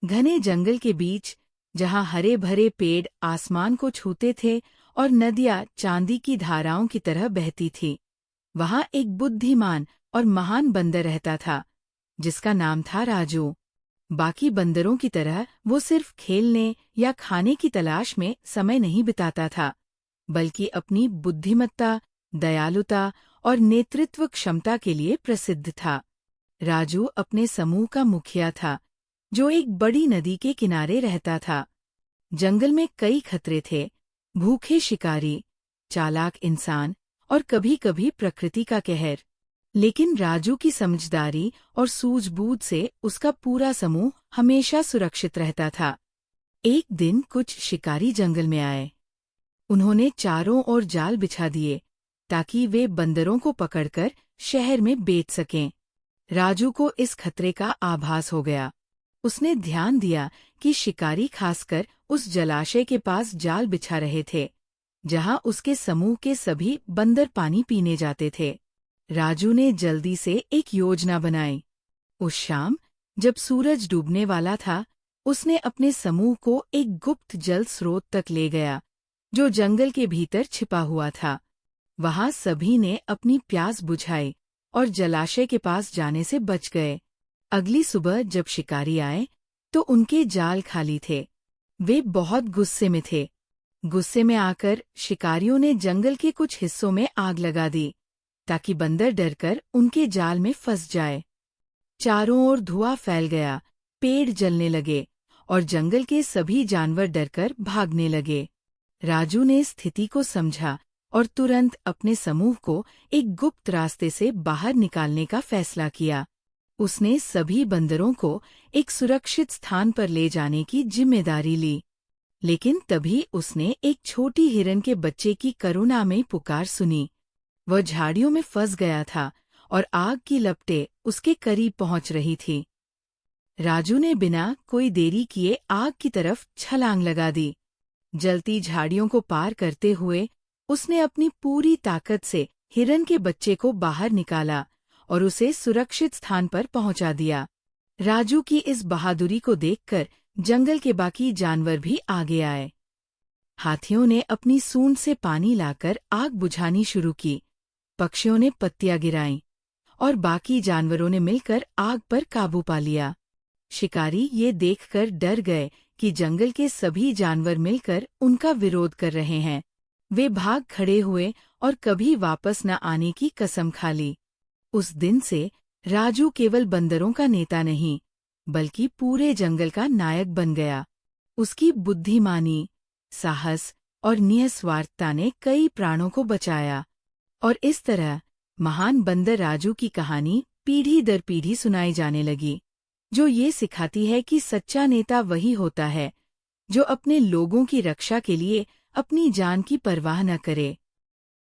घने जंगल के बीच, जहाँ हरे भरे पेड़ आसमान को छूते थे और नदियाँ चांदी की धाराओं की तरह बहती थी, वहाँ एक बुद्धिमान और महान बंदर रहता था, जिसका नाम था राजू। बाकी बंदरों की तरह वो सिर्फ खेलने या खाने की तलाश में समय नहीं बिताता था, बल्कि अपनी बुद्धिमत्ता, दयालुता और नेतृत्व क्षमता के लिए प्रसिद्ध था। राजू अपने समूह का मुखिया था, जो एक बड़ी नदी के किनारे रहता था। जंगल में कई खतरे थे, भूखे शिकारी, चालाक इंसान और कभी-कभी प्रकृति का कहर। लेकिन राजू की समझदारी और सूझबूझ से उसका पूरा समूह हमेशा सुरक्षित रहता था। एक दिन कुछ शिकारी जंगल में आए। उन्होंने चारों ओर जाल बिछा दिए, ताकि वे बंदरों को पकड़कर शहर में बेच सकें। राजू को इस खतरे का आभास हो गया। उसने ध्यान दिया कि शिकारी खासकर उस जलाशय के पास जाल बिछा रहे थे, जहां उसके समूह के सभी बंदर पानी पीने जाते थे। राजू ने जल्दी से एक योजना बनाई। उस शाम, जब सूरज डूबने वाला था, उसने अपने समूह को एक गुप्त जल स्रोत तक ले गया, जो जंगल के भीतर छिपा हुआ था। वहां सभी ने अपनी प्यास बुझाई और जलाशय के पास जाने से बच गए। अगली सुबह जब शिकारी आए, तो उनके जाल खाली थे। वे बहुत गुस्से में थे। गुस्से में आकर शिकारियों ने जंगल के कुछ हिस्सों में आग लगा दी, ताकि बंदर डरकर उनके जाल में फंस जाए। चारों ओर धुआं फैल गया, पेड़ जलने लगे और जंगल के सभी जानवर डरकर भागने लगे। राजू ने स्थिति को समझा और तुरंत अपने समूह को एक गुप्त रास्ते से बाहर निकालने का फैसला किया। उसने सभी बंदरों को एक सुरक्षित स्थान पर ले जाने की जिम्मेदारी ली। लेकिन तभी उसने एक छोटी हिरन के बच्चे की करुणामयी पुकार सुनी। वह झाड़ियों में फंस गया था और आग की लपटें उसके करीब पहुंच रही थी। राजू ने बिना कोई देरी किए आग की तरफ छलांग लगा दी। जलती झाड़ियों को पार करते हुए उसने अपनी पूरी ताकत से हिरन के बच्चे को बाहर निकाला और उसे सुरक्षित स्थान पर पहुंचा दिया। राजू की इस बहादुरी को देखकर जंगल के बाकी जानवर भी आगे आए। हाथियों ने अपनी सूंड से पानी लाकर आग बुझानी शुरू की, पक्षियों ने पत्तियां गिराईं और बाकी जानवरों ने मिलकर आग पर काबू पा लिया। शिकारी ये देखकर डर गए कि जंगल के सभी जानवर मिलकर उनका विरोध कर रहे हैं। वे भाग खड़े हुए और कभी वापस न आने की कसम खा ली। उस दिन से राजू केवल बंदरों का नेता नहीं, बल्कि पूरे जंगल का नायक बन गया। उसकी बुद्धिमानी, साहस और निस्वार्थता ने कई प्राणों को बचाया। और इस तरह महान बंदर राजू की कहानी पीढ़ी दर पीढ़ी सुनाई जाने लगी, जो ये सिखाती है कि सच्चा नेता वही होता है जो अपने लोगों की रक्षा के लिए अपनी जान की परवाह न करे।